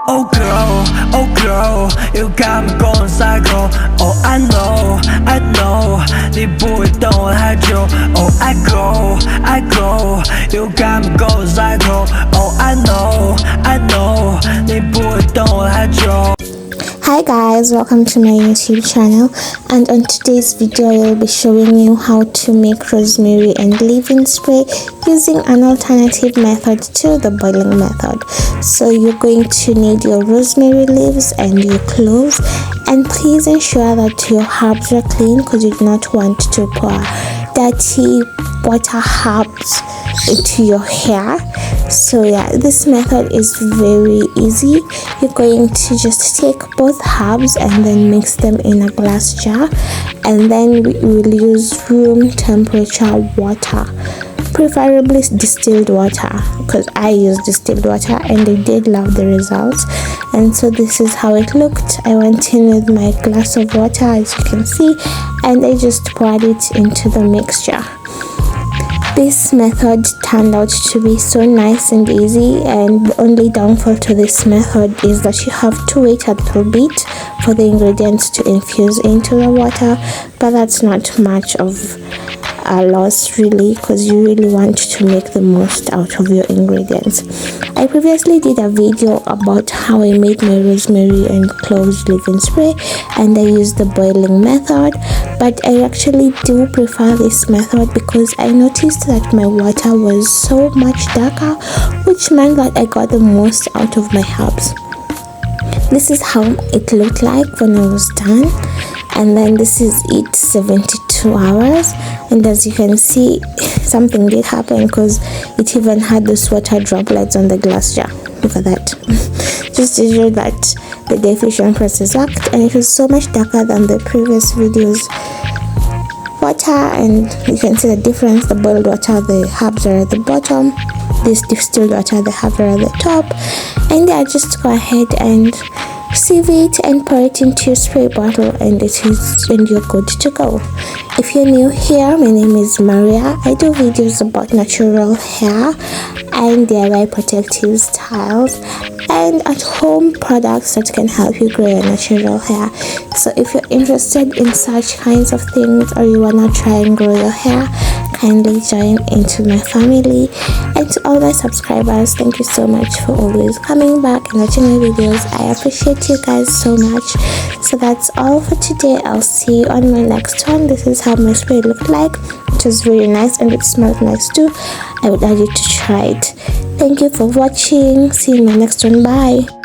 Oh girl, you got me going psycho. Oh I know, 你不会等我太久。Oh I go, you got me going psycho. Oh I know, 你不会等我太久。 Hi guys, welcome to my YouTube channel, and on today's video I will be showing you how to make rosemary and leave-in spray using an alternative method to the boiling method. So you're going to need your rosemary leaves and your cloves, and please ensure that your herbs are clean because you do not want to pour dirty water herbs into your hair. So yeah, this method is very easy. You're going to just take both herbs and then mix them in a glass jar, and then we will use room temperature water, preferably distilled water, because I use distilled water and I did love the results. And so this is how it looked. I went in with my glass of water, as you can see, and I just poured it into the mixture. This method turned out to be so nice and easy, and the only downfall to this method is that you have to wait a little bit for the ingredients to infuse into the water, but that's not much of a loss really, because you really want to make the most out of your ingredients. I previously did a video about how I made my rosemary and cloves leave-in spray, and I used the boiling method, but I actually do prefer this method because I noticed that my water was so much darker, which meant that I got the most out of my herbs. This is how it looked like when I was done, and then this is it 72 hours, and as you can see, something did happen because it even had those water droplets on the glass jar. Look at that. Just to show that the diffusion process worked, and it was so much darker than the previous videos water, and you can see the difference. The boiled water, the herbs are at the bottom, this distilled water, the herbs are at the top. And yeah, just go ahead and sieve it and pour it into your spray bottle, and you're good to go. If you're new here, my name is Maria. I do videos about natural hair and DIY protective styles and at home products that can help you grow your natural hair. So if you're interested in such kinds of things, or you wanna try and grow your hair, kindly join into my family. And to all my subscribers, thank you so much for always coming back and watching my videos. I appreciate you guys so much. So that's all for today. I'll see you on my next one. This is how my spray looked like. It was very nice and it smelled nice too. I would urge you to try it. Thank you for watching. See you in my next one. Bye.